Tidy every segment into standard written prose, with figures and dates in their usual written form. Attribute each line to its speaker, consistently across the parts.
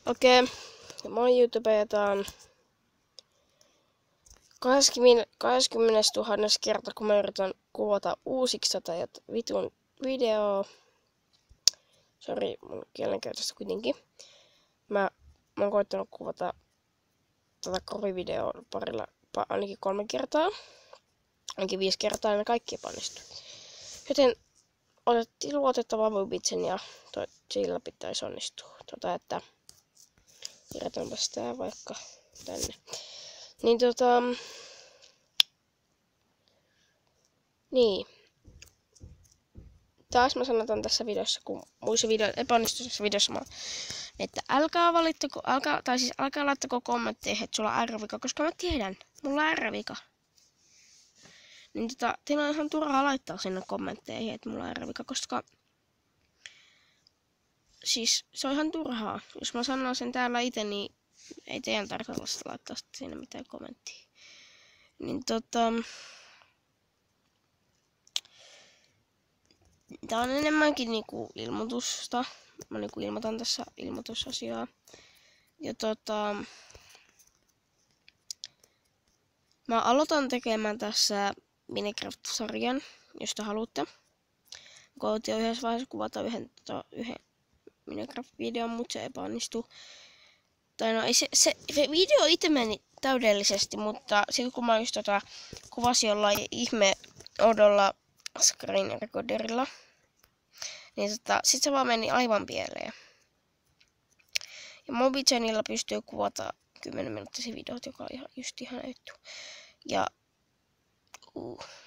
Speaker 1: Okei, moi YouTube ja tää on 20 000 kerta, kun mä yritän kuvata uusiksi tätä vitun videoa. Sori mun kielenkäytöstä kuitenkin. Mä oon koittanut kuvata tätä krovivideoa ainakin 3 kertaa. Ainakin 5 kertaa ja ne kaikki epäonnistuu. Joten otettiin luotettava Vubitsen ja sillä pitäisi onnistua. Että kirjoitanpas tää vaikka tänne. Niin. Taas mä sanotaan tässä videossa, kun muissa epäonnistuneissa videossa että älkää laittako kommentteihin, että sulla on R-vika, koska mä tiedän, mulla on R-vika. Niin teillä on ihan turhaa laittaa sinne kommentteihin, että mulla on R-vika, koska siis se on ihan turhaa. Jos mä sanon sen täällä itse, niin ei teidän tarvitse laittaa sinne mitään kommenttia. Niin tää on enemmänkin niinku ilmoitusta. Mä niinku ilmoitan tässä ilmoitusasiaa. Ja mä aloitan tekemään tässä Minecraft-sarjan, jos te haluatte. Koitin jo yhdessä vaiheessa kuvata yhden Minecraft-videon, mutta se epäonnistui. Tai no ei se video itse meni täydellisesti, mutta sitten kun mä just kuvasin jollain ihme odolla screen recorderilla, niin sit se vaan meni aivan pieleen. Ja Mobigenilla pystyy kuvata 10-minuuttisia videot, joka on just ihan juttu. Ja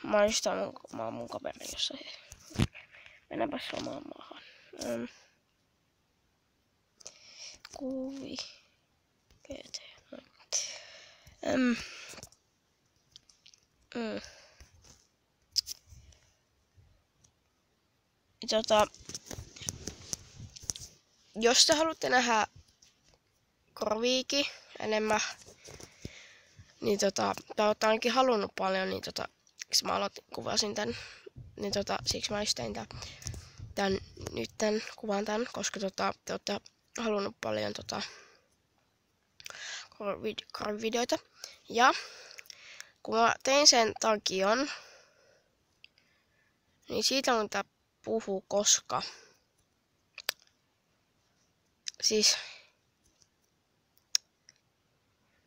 Speaker 1: mä oon mun kaveri jossain. Mennäänpäs omaan maahan. Kuvi. GT. Jos te haluatte nähdä korviikin enemmän, niin te olette ainakin halunnut paljon, niin siksi mä kuvasin tän, niin siksi mä just tein tän kuvan tän, koska te olette halunnut paljon korvivideoita. Ja kun mä tein sen takion, niin siitä on tää puhuu, koska siis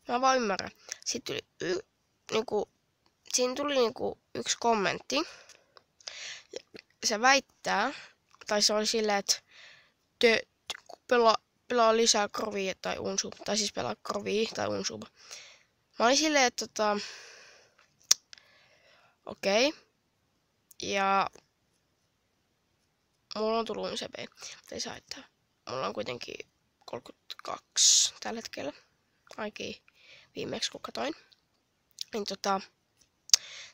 Speaker 1: mä vaan ymmärrän. Sitten siinä tuli yksi kommentti. Se väittää, tai se oli silleen, että pelaa lisää krovia tai unsub, tai siis pelaa krovia tai unsub. Mä olin silleen, että okei. Ja mulla on tullut unsub, ei saa haittaa. Mulla on kuitenkin 32 tällä hetkellä. Ainakin viimeksi kun katoin. Niin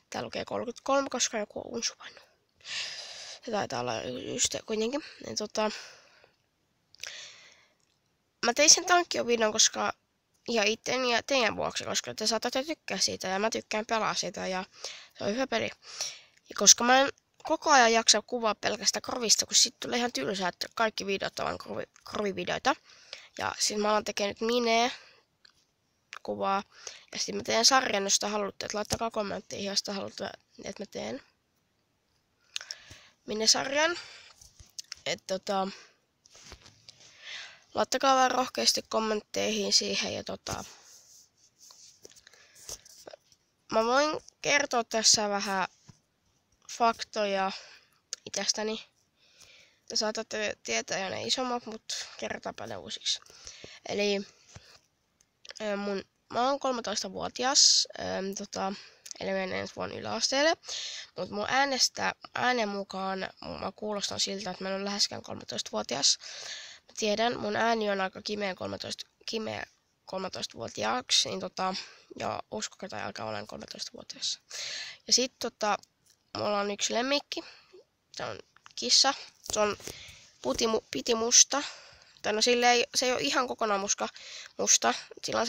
Speaker 1: tää lukee 33, koska joku on unsubannut. Se taitaa olla just kuitenkin. Niin mä tein sen tankio-videon, koska ja itten ja teidän vuoksi, koska te saatatte tykkää siitä ja mä tykkään pelaa siitä ja se on hyvä peli. Ja koska mä en koko ajan jaksa kuvaa pelkästään krovista, kun sit tulee ihan tylsää, että kaikki videot on vain krovivideoita. Ja sit mä alan tekemään nyt kuvaa. Ja sitten mä teen sarjan, jos te haluatte, että laittakaa kommentteihin, jos te haluatte, että mä teen sarjan. Että laittakaa vaan rohkeasti kommentteihin siihen ja mä voin kertoa tässä vähän faktoja itsestäni. Te saatatte tietää jo ne isommat, mutta kerrotaanpa ne uusiksi. Eli mä oon 13-vuotias, eli menen ensi vuonna yläasteelle. Mutta mun äänen mukaan mä kuulostan siltä, että mä en ole läheskään 13-vuotias. Mä tiedän, mun ääni on aika kimeä 13-vuotiaaksi, niin ja uskokaa tai alkaa olen 13-vuotias. Ja sit mulla on yksi lemmikki, se on kissa, se on pitimusta. Tai no se ei ole ihan kokonaan musta, sillä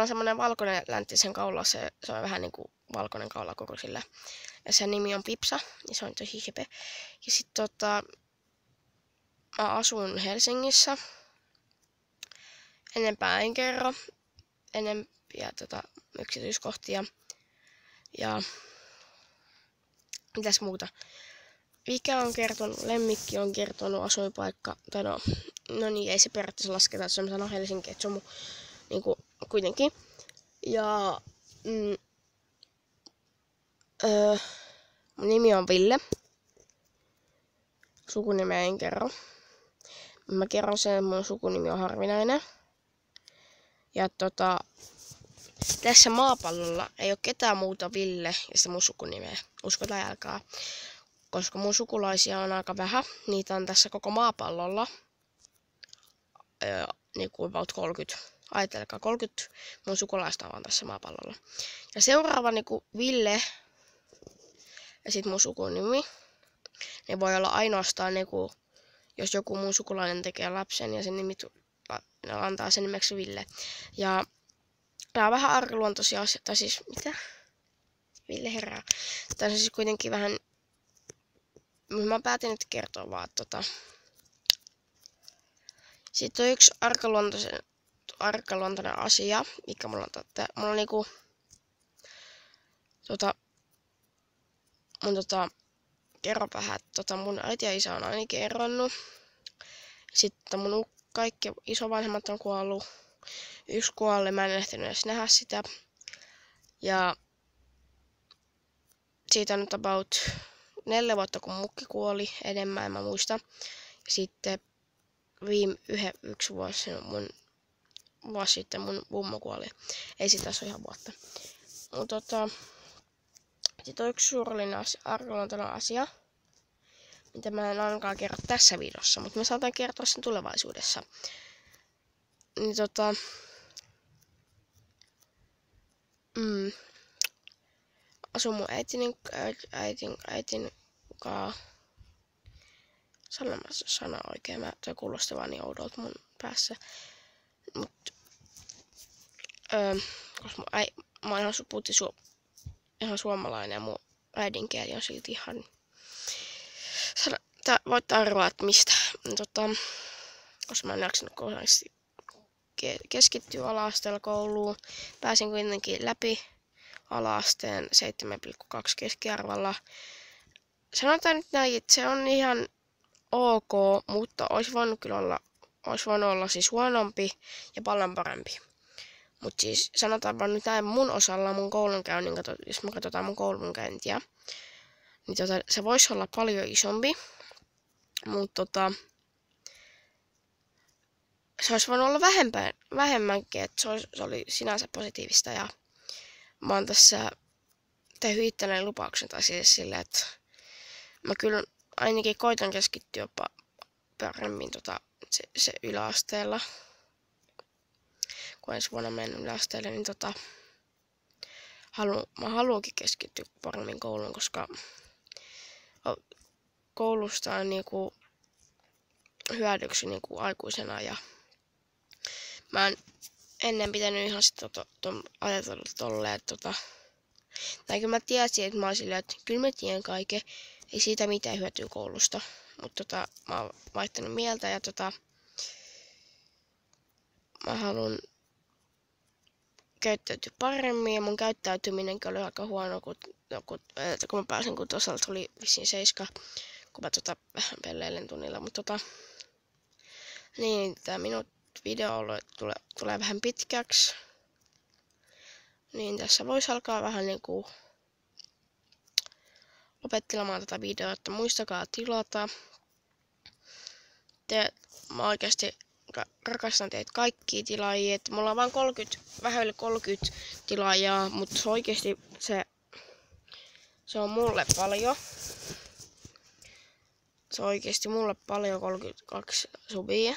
Speaker 1: on semmonen valkoinen läntti sen kaulalla, se on vähän niinku valkoinen kaula koko sillä. Ja sen nimi on Pipsa, ja se on tosi hipe. Ja sit mä asun Helsingissä. enempää en kerro. Enempiä yksityiskohtia. Ja mitäs muuta? Ikä on kertonut, lemmikki on kertonut, asuinpaikka, tai no niin, ei se periaatteessa lasketa, että se on sanonut Helsinki, että se on niinku, kuitenkin. Ja mun nimi on Ville. Sukunimeä en kerro. Mä kerron sen, että mun sukunimi on harvinainen. Ja tässä maapallolla ei ole ketään muuta Ville ja se mun sukunimeä. Usko tai älkää. Koska mun sukulaisia on aika vähän. Niitä on tässä koko maapallolla. Niinku about 30. Ajatelkaa, 30 mun sukulaista on tässä maapallolla. Ja seuraava niinku Ville ja sit mun sukunimi. Ne voi olla ainoastaan niinku, jos joku mun sukulainen tekee lapsen ja sen nimi antaa sen nimeksi Ville. Ja tää on vähän arkaluontoisia asioita, tai siis mitä? Ville herää. Tää on siis kuitenkin vähän, mä päätin nyt kertoa vaan, Sitten on yksi arkaluontoinen asia, mikä mulla on mulla on niinku kerro vähän, että mun äiti ja isä on ainakin eronnut. Sitten mun kaikki isovanhemmat on kuollut. Yksi kuolli, mä en ehtinyt edes nähdä sitä. Ja siitä on nyt about 4 vuotta, kun mukki kuoli enemmän, en mä muista. Ja sitten yksi vuosi sitten mun mummo kuoli. Ei sitä ole ihan vuotta. Mutta sitten on yksi surullinen arkaluontoinen asia, mitä mä en ainakaan kerro tässä videossa, mutta mä saatan kertoa sen tulevaisuudessa. Niin asun mun äitin kaa. Sanomassa sana oikein, se kuulosti vaan niin oudolta mun päässä. Mut koska mä oon ihan suomalainen ja mun äidinkieli on silti ihan voit arvaa, että mistä. Koska mä en jaksanut kohdallisesti keskittyä ala-asteella kouluun. Pääsin kuitenkin läpi ala-asteen 7,2 keskiarvolla. Sanotaan nyt näin, että se on ihan ok, mutta olisi voinut olla siis huonompi ja paljon parempi. Mutta siis sanotaan vaan nyt näin mun osalla mun koulunkäynnin, jos me katsotaan mun koulunkäyntiä, niin se voisi olla paljon isompi. Mutta se olisi voinut olla vähemmänkin, että se oli sinänsä positiivista. Ja mä oon tässä tehnyt itselleen lupauksen tai siis silleen, että mä kyllä ainakin koitan keskittyä paremmin se yläasteella. Kun ensi vuonna menen yläasteelle, niin mä haluankin keskittyä paremmin kouluun, koska koulusta on niinku hyödyksi niinku aikuisena ja mä oon ennen pitänyt ihan sit ajatellut tolleen, että tai kyllä mä tiesin, että mä oon silleen, että kyllä mä tiedän kaiken, ei siitä mitään hyötyä koulusta, mutta mä oon vaihtanut mieltä ja mä haluan käyttäytyä paremmin ja mun käyttäytyminenkin oli aika huono, kun mä pääsin, kun toisaalta tuli vissiin 7, kun mä vähän pelleilen tunnilla, mutta niin tää minun video tulee vähän pitkäksi, niin tässä voisi alkaa vähän niinku lopettelemaan tätä videota, että muistakaa tilata. Mä oikeasti rakastan teitä kaikkia tilaajia. Mulla on vain vähän yli 30 tilaajaa, mutta se oikeasti se on mulle paljon. Se on oikeasti mulle paljon 32 subia,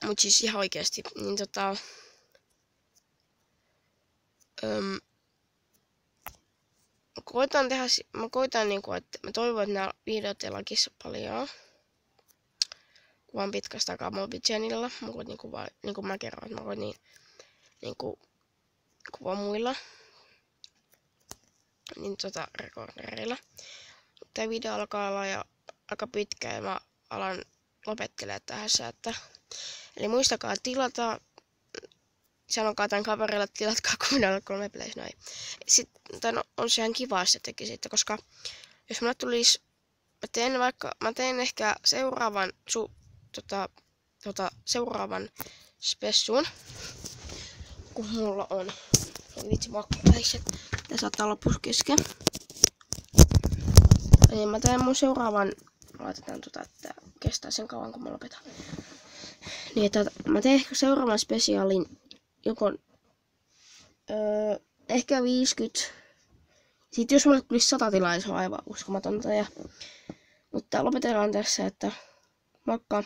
Speaker 1: mut siis ihan oikeasti, niin mä koitan niinku, että mä toivon, että nämä videot ei lakissa paljon. Kuvaan pitkästä aikaa Mobigenilla. Mä koitin kuvaa, niinku mä kerron, että mä koitin niinku kuvaa muilla. Niin rekordereilla. Tää video alkaa olla jo aika pitkä ja mä alan lopettelee tässä, että eli muistakaa tilata, sanokaa tämän kaverille, että tilatkaa 3 Plays noin. Sitten on se ihan kiva, että tekisitte, koska jos mulle tulisi, mä teen ehkä seuraavan seuraavan spessuun, kun mulla on vitsi makkapäiset. Tää saattaa loppua kesken. Niin mä teen mun seuraavan, laitetaan että kestää sen kauan kun mä lopetan. Niin että mä teen ehkä seuraavan spesiaalin joko ehkä 50. Sitten jos mulle tulisi 100 tilaa, niin se on aivan uskomatonta. Mutta lopetellaan tässä, että moikka!